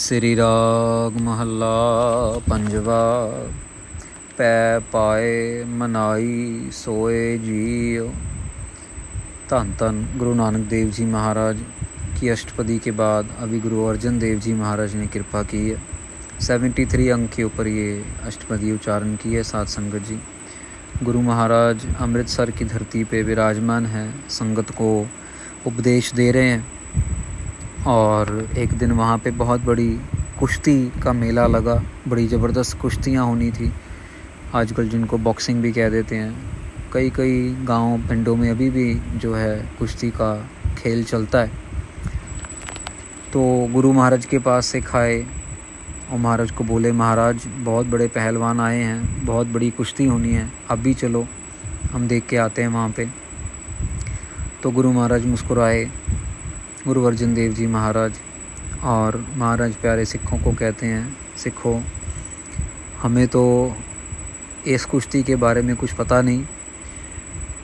ਸ੍ਰੀ ਰਾਗ ਮਹੱਲਾ ਪੰਜਵਾ। ਪੈ ਪਾਏ ਮਨਾਈ ਸੋਏ ਜੀਓ। धन धन गुरु नानक देव जी महाराज की अष्टपदी के बाद अभी गुरु अर्जन देव जी महाराज ने कृपा की है। 73 अंक के ऊपर ये अष्टपदी उच्चारण की है। साथ संगत जी, गुरु महाराज अमृतसर की धरती पे विराजमान हैं, संगत को उपदेश दे रहे हैं। और एक दिन वहाँ पे बहुत बड़ी कुश्ती का मेला लगा, बड़ी ज़बरदस्त कुश्तियाँ होनी थी। आजकल जिनको बॉक्सिंग भी कह देते हैं, कई गांव पिंडों में अभी भी जो है कुश्ती का खेल चलता है। तो गुरु महाराज के पास से खाए और महाराज को बोले, महाराज बहुत बड़े पहलवान आए हैं, बहुत बड़ी कुश्ती होनी है, अब भी चलो हम देख के आते हैं वहाँ पे। तो गुरु महाराज मुस्कुराए, गुरु अर्जन देव जी महाराज, और महाराज प्यारे सिखों को कहते हैं, सिखो हमें तो इस कुश्ती के बारे में कुछ पता नहीं,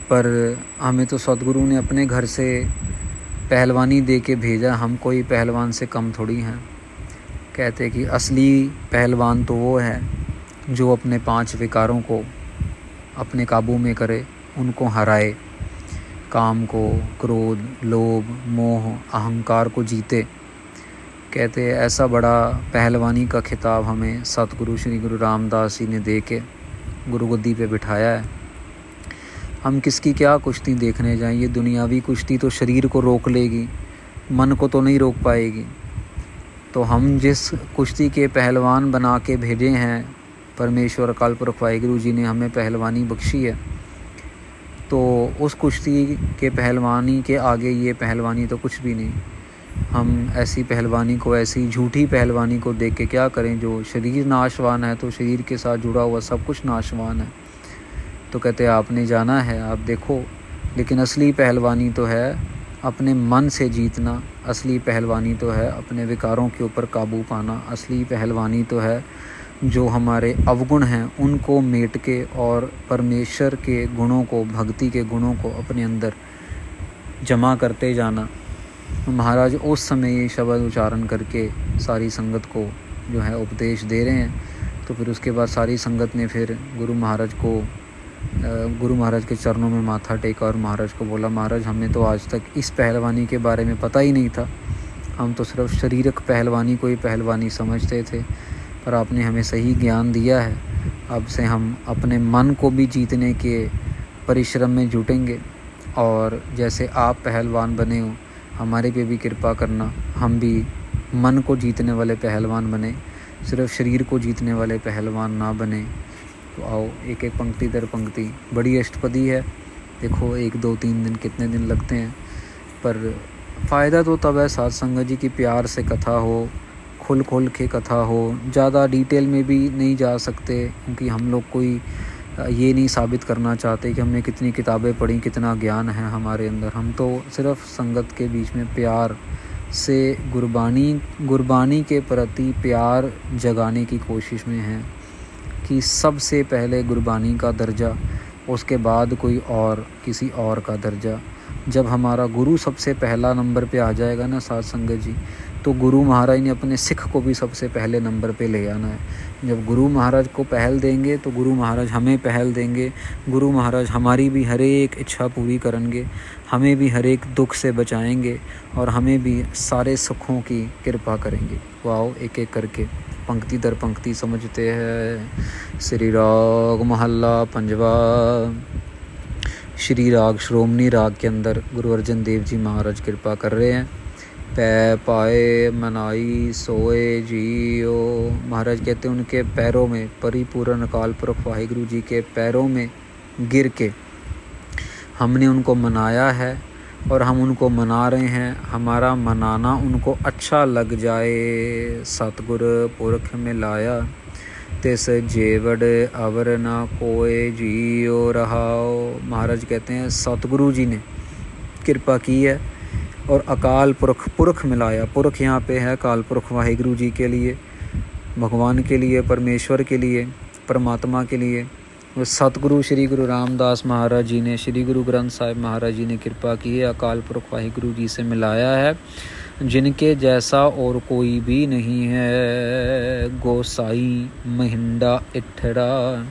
पर हमें तो सतगुरु ने अपने घर से पहलवानी दे के भेजा, हम कोई पहलवान से कम थोड़ी हैं। कहते कि असली पहलवान तो वो है जो अपने 5 विकारों को अपने काबू में करे, उनको हराए, काम को, क्रोध, लोभ, मोह, अहंकार को जीते। कहते ऐसा बड़ा पहलवानी का खिताब हमें सतगुरु श्री गुरु रामदास जी ने दे के गुरु गद्दी पे बिठाया है। हम किसकी क्या कुश्ती देखने जाएं? ये दुनियावी कुश्ती तो शरीर को रोक लेगी, मन को तो नहीं रोक पाएगी। तो हम जिस कुश्ती के पहलवान बना के भेजे हैं, परमेश्वर अकाल पुरख वाहिगुरु जी ने हमें पहलवानी बख्शी है, तो उस कुश्ती के पहलवानी के आगे ये पहलवानी तो कुछ भी नहीं। हम ऐसी पहलवानी को, ऐसी झूठी पहलवानी को देख के क्या करें? जो शरीर नाशवान है, तो शरीर के साथ जुड़ा हुआ सब कुछ नाशवान है। तो कहते आपने जाना है, आप देखो, लेकिन असली पहलवानी तो है अपने मन से जीतना, असली पहलवानी तो है अपने विकारों के ऊपर काबू पाना, असली पहलवानी तो है जो हमारे अवगुण हैं उनको मेट के और परमेश्वर के गुणों को, भक्ति के गुणों को अपने अंदर जमा करते जाना। महाराज उस समय ये शब्द उच्चारण करके सारी संगत को जो है उपदेश दे रहे हैं। तो फिर उसके बाद सारी संगत ने फिर गुरु महाराज के चरणों में माथा टेका और महाराज को बोला, महाराज हमें तो आज तक इस पहलवानी के बारे में पता ही नहीं था, हम तो सिर्फ शारीरिक पहलवानी को ही पहलवानी समझते थे, पर आपने हमें सही ज्ञान दिया है। अब से हम अपने मन को भी जीतने के परिश्रम में जुटेंगे, और जैसे आप पहलवान बने हो हमारे पे भी कृपा करना, हम भी मन को जीतने वाले पहलवान बने, सिर्फ शरीर को जीतने वाले पहलवान ना बने। तो आओ एक एक पंक्ति दर पंक्ति, बड़ी अष्टपदी है, देखो 1 2 3 दिन कितने दिन लगते हैं, पर फ़ायदा तो तब है साथ संगत जी की प्यार से कथा हो, खुल के कथा हो। ज़्यादा डिटेल में भी नहीं जा सकते, क्योंकि हम लोग कोई ये नहीं साबित करना चाहते कि हमने कितनी किताबें पढ़ी, कितना ज्ञान है हमारे अंदर। हम तो सिर्फ संगत के बीच में प्यार से गुरबानी के प्रति प्यार जगाने की कोशिश में हैं कि सबसे पहले गुरबानी का दर्जा, उसके बाद कोई और, किसी और का दर्जा। जब हमारा गुरु सबसे पहला नंबर पे आ जाएगा ना साथ संगत जी, तो गुरु महाराज ने अपने सिख को भी सबसे पहले नंबर पे ले आना है। जब गुरु महाराज को पहल देंगे तो गुरु महाराज हमें पहल देंगे, गुरु महाराज हमारी भी हर एक इच्छा पूरी करेंगे, हमें भी हर एक दुख से बचाएंगे, और हमें भी सारे सुखों की कृपा करेंगे। तो आओ एक एक करके पंक्ति दर पंक्ति समझते हैं। श्री राग महल्ला पंजवा। श्री राग श्रोमणी राग के अंदर गुरु अर्जन देव जी महाराज कृपा कर रहे हैं। पै पाए मनाई सोए जियो। महाराज कहते हैं उनके पैरों में, परिपूर्ण अकाल पुरख वाहिगुरु जी के पैरों में गिर के हमने उनको मनाया है, और हम उनको मना रहे हैं। हमारा मनाना उनको अच्छा लग जाए। सतगुर पुरख मिलाया तिस जेवड़ अवर ना कोए जियो रहाओ। महाराज कहते हैं सतगुरु जी ने कृपा की है और अकाल पुरख मिलाया। पुरख यहाँ पे है अकाल पुरख वाहिगुरु जी के लिए, भगवान के लिए, परमेश्वर के लिए, परमात्मा के लिए। सतगुरु श्री गुरु रामदास महाराज जी ने, श्री गुरु ग्रंथ साहिब महाराज जी ने कृपा की है, अकाल पुरख वाहिगुरु जी से मिलाया है। जिनके जैसा और कोई भी नहीं है। गोसाई महिंडा इठड़ा।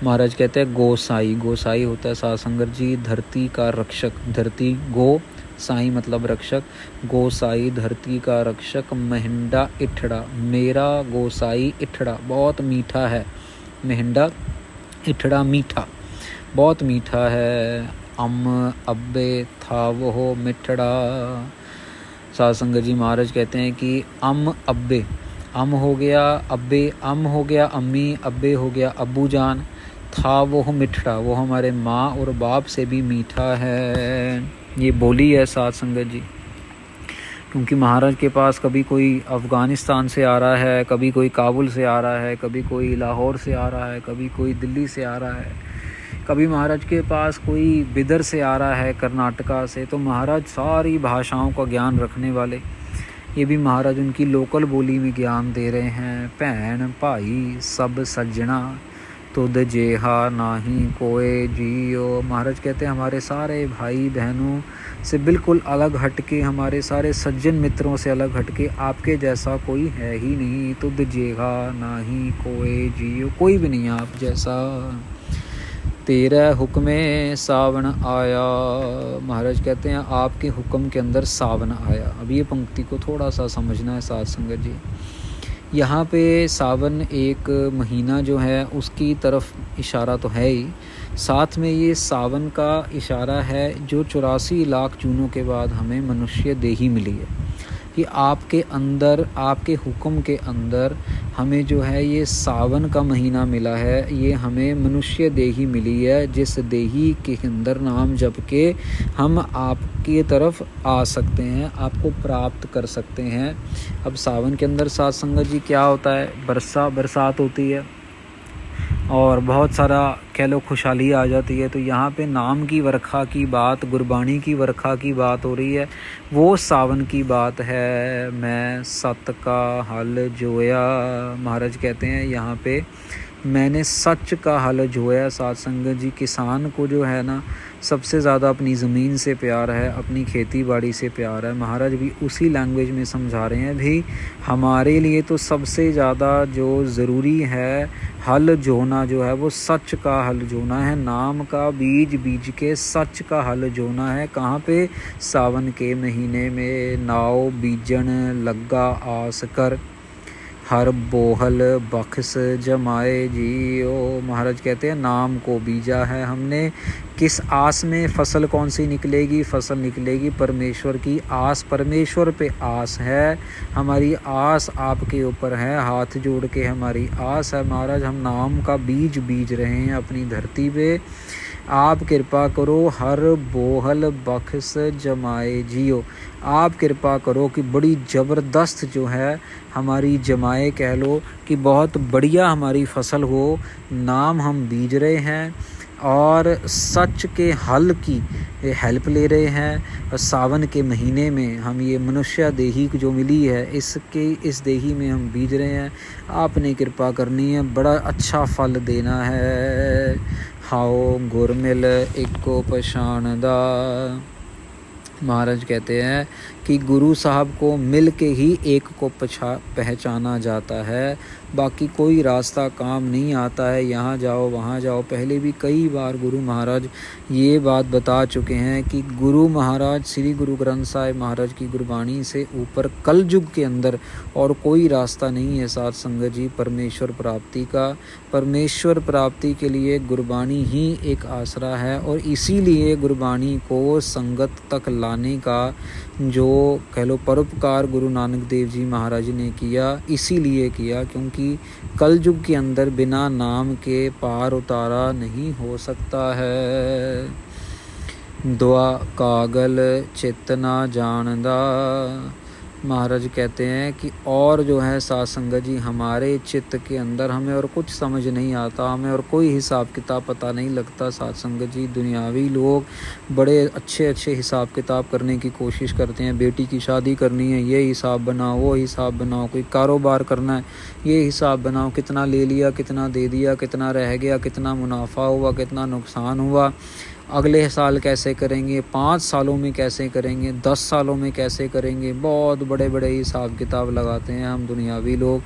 महाराज कहते हैं गोसाई, गोसाई होता है साध संगत जी धरती का रक्षक। धरती गो, साई मतलब रक्षक, गोसाई धरती का रक्षक। महिंडा इठड़ा, मेरा गोसाई इठड़ा बहुत मीठा है। महिंडा इठड़ा मीठा, बहुत मीठा है। अब्बे था वो मिठड़ा। साध संगत जी महाराज कहते हैं कि अब्बे, हो गया अब्बे, हो गया अम्मी, अब्बे हो गया अब्बू जान, था वो मिठड़ा, वो हमारे माँ और बाप से भी मीठा है। ये बोली है साध संगत जी। क्योंकि महाराज के पास कभी कोई अफ़गानिस्तान से आ रहा है, कभी कोई काबुल से आ रहा है, कभी कोई लाहौर से आ रहा है, कभी कोई दिल्ली से आ रहा है, कभी महाराज के पास कोई बिदर से आ रहा है, कर्नाटका से। तो महाराज सारी भाषाओं का ज्ञान रखने वाले, ये भी महाराज उनकी लोकल बोली में ज्ञान दे रहे हैं। भैन भाई सब सज्जना, तुद जेहा नाही कोए जियो। महाराज कहते हैं हमारे सारे भाई बहनों से बिल्कुल अलग हटके, हमारे सारे सज्जन मित्रों से अलग हटके आपके जैसा कोई है ही नहीं। तुद जेहा नाही कोए जियो, कोई भी नहीं आप जैसा। तेरा हुक्मे सावन आया। महाराज कहते हैं आपके हुक्म के अंदर सावन आया। अब ये पंक्ति को थोड़ा सा समझना है साध संगत जी। यहाँ पे सावन एक महीना जो है उसकी तरफ इशारा तो है ही, साथ में ये सावन का इशारा है जो 84 लाख जूनों के बाद हमें मनुष्य देही मिली है। कि आपके अंदर, आपके हुक्म के अंदर हमें जो है ये सावन का महीना मिला है, ये हमें मनुष्य देही मिली है, जिस देही के अंदर नाम जप के हम आपकी तरफ आ सकते हैं, आपको प्राप्त कर सकते हैं। अब सावन के अंदर साध संगत जी क्या होता है, बरसात होती है और बहुत सारा कह लो खुशहाली आ जाती है। तो यहाँ पे नाम की वर्खा की बात, गुरबाणी की वर्खा की बात हो रही है, वो सावन की बात है। मैं सत का हल जोया। महाराज कहते हैं यहाँ पे मैंने सच का हल जोया। साध संगत जी किसान को जो है ना सबसे ज़्यादा अपनी ज़मीन से प्यार है, अपनी खेती बाड़ी से प्यार है। महाराज भी उसी लैंग्वेज में समझा रहे हैं भी हमारे लिए तो सबसे ज़्यादा जो ज़रूरी है हल जोना जो है वो सच का हल जोना है। नाम का बीज के सच का हल जोना है। कहाँ पे, सावन के महीने में। नाव बीजन लग्गा आस कर, हर बोहल बख्श जमाए जियो। महाराज कहते हैं नाम को बीजा है हमने, किस आस में, फसल कौन सी निकलेगी, फसल निकलेगी परमेश्वर की आस, परमेश्वर पे आस है हमारी, आस आपके ऊपर है, हाथ जोड़ के हमारी आस है। महाराज हम नाम का बीज रहे हैं अपनी धरती पे, आप कृपा करो हर बोहल बख्श जमाए जियो। आप कृपा करो कि बड़ी ज़बरदस्त जो है हमारी जमाए, कह लो कि बहुत बढ़िया हमारी फसल हो। नाम हम बीज रहे हैं और सच के हल की हेल्प ले रहे हैं। सावन के महीने में हम ये मनुष्य देही जो मिली है, इस देही में हम बीज रहे हैं। आपने कृपा करनी है, बड़ा अच्छा फल देना है। हाओ गुरमिल एको पछाण दा। महाराज कहते हैं कि गुरु साहब को मिल के ही एक को पहचाना जाता है, बाकी कोई रास्ता काम नहीं आता है। यहाँ जाओ वहाँ जाओ। पहले भी कई बार गुरु महाराज ये बात बता चुके हैं कि गुरु महाराज श्री गुरु ग्रंथ साहिब महाराज की गुरबाणी से ऊपर कलयुग के अंदर और कोई रास्ता नहीं है साध संगत जी परमेश्वर प्राप्ति का। परमेश्वर प्राप्ति के लिए गुरबाणी ही एक आसरा है और इसीलिए गुरबाणी को संगत तक लाने का जो कह लो परोपकार गुरु नानक देव जी महाराज ने किया, इसीलिए किया क्योंकि कलयुग के अंदर बिना नाम के पार उतारा नहीं हो सकता है। दुआ कागल चेतना जानदा। महाराज कहते हैं कि और जो है साध संगत जी हमारे चित्त के अंदर हमें और कुछ समझ नहीं आता, हमें और कोई हिसाब किताब पता नहीं लगता। साध संगत जी दुनियावी लोग बड़े अच्छे हिसाब किताब करने की कोशिश करते हैं। बेटी की शादी करनी है, ये हिसाब बनाओ, वो हिसाब बनाओ। कोई कारोबार करना है, ये हिसाब बनाओ, कितना ले लिया, कितना दे दिया, कितना रह गया, कितना मुनाफा हुआ, कितना नुकसान हुआ। अगले साल कैसे करेंगे, 5 सालों में कैसे करेंगे, 10 सालों में कैसे करेंगे। बहुत बड़े बड़े हिसाब किताब लगाते हैं हम दुनियावी लोग।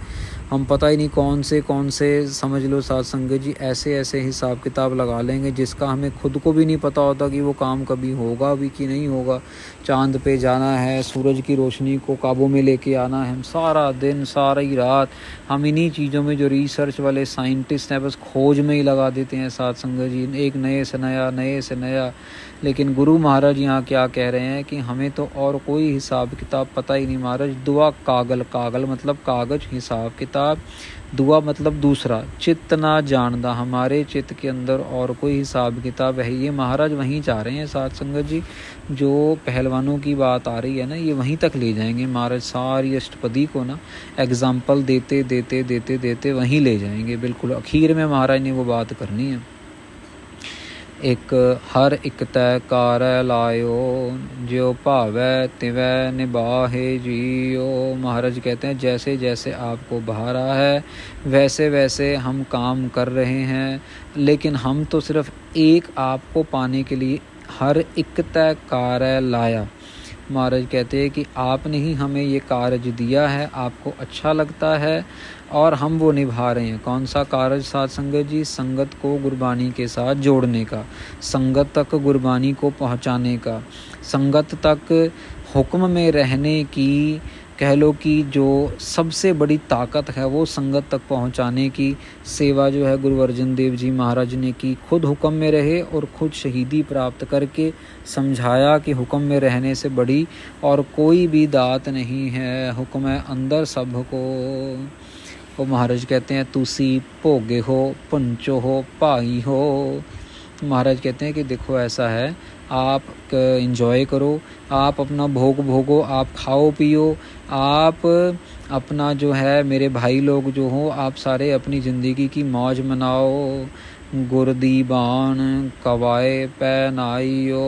हम पता ही नहीं कौन से समझ लो साथ संगत जी ऐसे ऐसे हिसाब किताब लगा लेंगे जिसका हमें खुद को भी नहीं पता होता कि वो काम कभी होगा भी कि नहीं होगा। चांद पे जाना है, सूरज की रोशनी को काबू में लेके आना है, हम सारा दिन सारी रात हम इन्हीं चीज़ों में जो रिसर्च वाले साइंटिस्ट हैं बस खोज में ही लगा देते हैं साथ संगत जी, एक नए से नया। लेकिन गुरु महाराज यहाँ क्या कह रहे हैं कि हमें तो और कोई हिसाब किताब पता ही नहीं महाराज। दुआ कागल मतलब कागज, हिसाब किताब, दुआ मतलब दूसरा, चित्त ना जानदा, हमारे चित्त के अंदर और कोई हिसाब किताब है। ये महाराज वहीं जा रहे हैं साथ संगत जी, जो पहलवानों की बात आ रही है ना, ये वहीं तक ले जाएंगे महाराज। सारी अष्टपदी को ना एग्जाम्पल देते देते देते देते वहीं ले जाएंगे। बिल्कुल आखिर में महाराज ने वो बात करनी है, एक हर एक तय कार लायो, जो भावै तिवै निभाहे जियो। महाराज कहते हैं जैसे जैसे आपको बहा रहा है वैसे वैसे हम काम कर रहे हैं, लेकिन हम तो सिर्फ एक आपको पाने के लिए हर एक तय कार्य लाया। महाराज कहते हैं कि आपने ही हमें ये कार्य दिया है, आपको अच्छा लगता है और हम वो निभा रहे हैं। कौन सा कार्य साथ संगत जी? संगत को गुरबानी के साथ जोड़ने का, संगत तक गुरबानी को पहुंचाने का, संगत तक हुक्म में रहने की कह लो कि जो सबसे बड़ी ताकत है वो संगत तक पहुंचाने की सेवा जो है गुरु अर्जन देव जी महाराज ने की। खुद हुक्म में रहे और खुद शहीदी प्राप्त करके समझाया कि हुक्म में रहने से बड़ी और कोई भी दात नहीं है, हुक्म है अंदर सबको। वो महाराज कहते हैं तुसी भोगे हो, पंचो हो, भाई हो। महाराज कहते हैं कि देखो ऐसा है, आप इंजॉय करो, आप अपना भोग भोगो, आप खाओ पियो, आप अपना जो है मेरे भाई लोग जो हो आप सारे अपनी ज़िंदगी की मौज मनाओ। गुरदीबान कवाए पहनाइयो।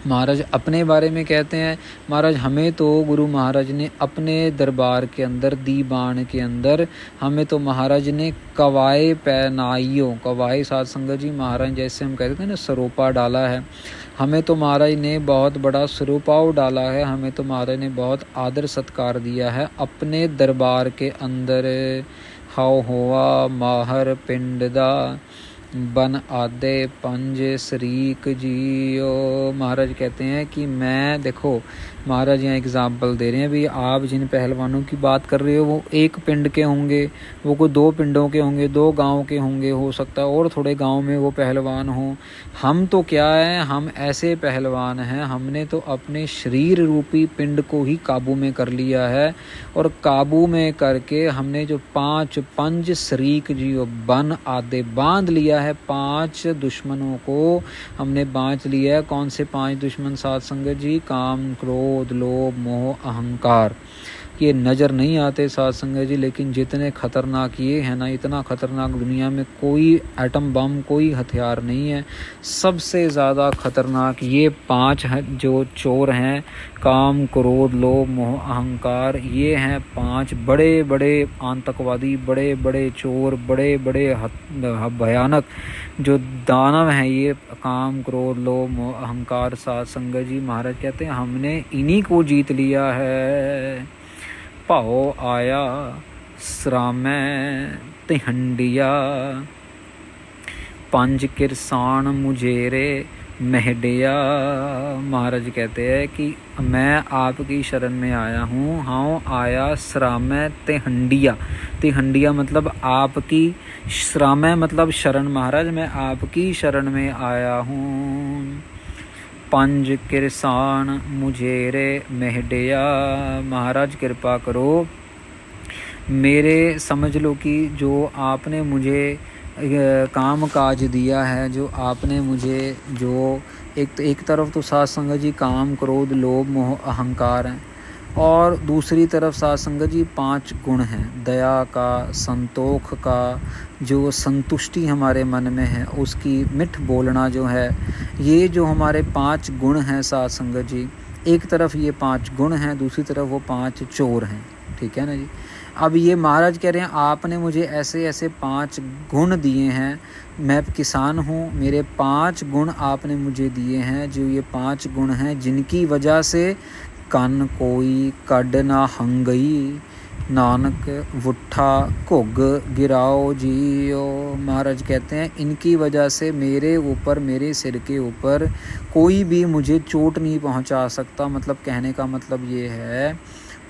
महाराज अपने बारे में कहते हैं, महाराज हमें तो गुरु महाराज ने अपने दरबार के अंदर दीवान के अंदर हमें तो महाराज ने कवाए पहनाइयो, कवाए साथ संगत जी महाराज जैसे हम कहते हैं ना सरोपा डाला है, हमें तो महाराज ने बहुत बड़ा सरोपाव डाला है, हमें तो महाराज ने बहुत आदर सत्कार दिया है अपने दरबार के अंदर। हाउ होआ माहर पिंड दा, बन आदे पंज शरीक जियो। महाराज कहते हैं कि मैं देखो महाराज यहाँ एग्जाम्पल दे रहे हैं भी, आप जिन पहलवानों की बात कर रहे हो वो एक पिंड के होंगे, वो कोई 2 पिंडों के होंगे, 2 गांव के होंगे, हो सकता है और थोड़े गांव में वो पहलवान हो। हम तो क्या है, हम ऐसे पहलवान हैं, हमने तो अपने शरीर रूपी पिंड को ही काबू में कर लिया है, और काबू में करके हमने जो 5 पंज शरीक जियो बन आदे बांध लिया है, 5 दुश्मनों को हमने बांध लिया है। कौन से 5 दुश्मन साथ संगत जी? काम, क्रोध, लोभ, मोह, अहंकार। ये नज़र नहीं आते साथ संगत जी, लेकिन जितने खतरनाक ये है ना, इतना खतरनाक दुनिया में कोई एटम बम कोई हथियार नहीं है। सबसे ज़्यादा खतरनाक ये 5 जो चोर हैं, काम, क्रोध, लोभ, मोह, अहंकार, ये हैं 5 बड़े बड़े आतंकवादी, बड़े बड़े चोर, बड़े बड़े भयानक जो दानव हैं ये काम, क्रोध, लोभ, मोह, अहंकार। साथ संगत जी महाराज कहते हैं हमने इन्हीं को जीत लिया है। भाओ आया सरामै तिहंडिया, पंज किरसान मुझेरे महडिया। महाराज कहते हैं कि मैं आपकी शरण में आया हूँ, हाँ आया सरामै तिहंडिया। तिहंडिया मतलब आपकी, सरामै मतलब शरण। महाराज मैं आपकी शरण में आया हूँ। पंज किरसान मुझेरे महडिया। महाराज कृपा करो, मेरे समझ लो कि जो आपने मुझे काम काज दिया है, जो आपने मुझे जो एक तरफ तो साथ संगत जी काम, क्रोध, लोभ, मोह, अहंकार हैं, और दूसरी तरफ साथ संगत जी 5 गुण हैं, दया का, संतोख का, जो संतुष्टि हमारे मन में है उसकी, मिठ बोलना जो है, ये जो हमारे 5 गुण हैं साथ संगत जी। एक तरफ ये 5 गुण हैं, दूसरी तरफ वो 5 चोर हैं, ठीक है ना जी। अब ये महाराज कह रहे हैं आपने मुझे ऐसे ऐसे 5 गुण दिए हैं, मैं किसान हूँ, मेरे 5 गुण आपने मुझे दिए हैं, जो ये 5 गुण हैं जिनकी वजह से कन कोई कड ना हंगई, नानक वुट्ठा घुग गिराओ जियो। महाराज कहते हैं इनकी वजह से मेरे ऊपर, मेरे सिर के ऊपर कोई भी मुझे चोट नहीं पहुंचा सकता। मतलब कहने का मतलब ये है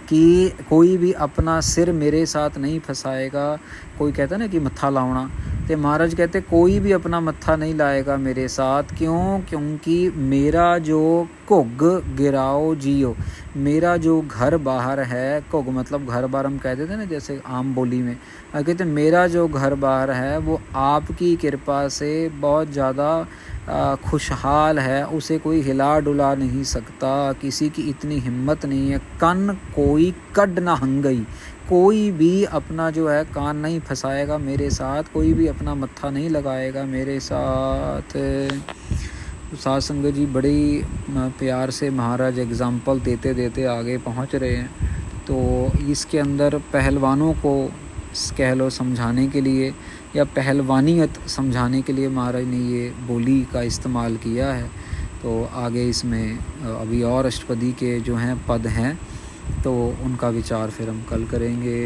कि कोई भी अपना सिर मेरे साथ नहीं फंसाएगा। कोई कहता है ना कि मत्था लाउना, तो महाराज कहते कोई भी अपना मत्था नहीं लाएगा मेरे साथ। क्यों? क्योंकि मेरा जो घुग गिराओ जियो, मेरा जो घर बाहर है, घुग मतलब घर बार हम कह देते हैं ना जैसे आम बोली में, कहते मेरा जो घर बाहर है वो आपकी कृपा से बहुत ज़्यादा खुशहाल है, उसे कोई हिला डुला नहीं सकता, किसी की इतनी हिम्मत नहीं है। कन कोई कड ना हंगई, कोई भी अपना जो है कान नहीं फंसाएगा मेरे साथ, कोई भी अपना मत्था नहीं लगाएगा मेरे साथ। साध संगत जी बड़े प्यार से महाराज एग्जाम्पल देते देते आगे पहुंच रहे हैं। तो इसके अंदर पहलवानों को कह लो समझाने के लिए या पहलवानियत समझाने के लिए महाराज ने ये बोली का इस्तेमाल किया है। तो आगे इसमें अभी और अष्टपदी के जो हैं पद हैं तो उनका विचार फिर हम कल करेंगे।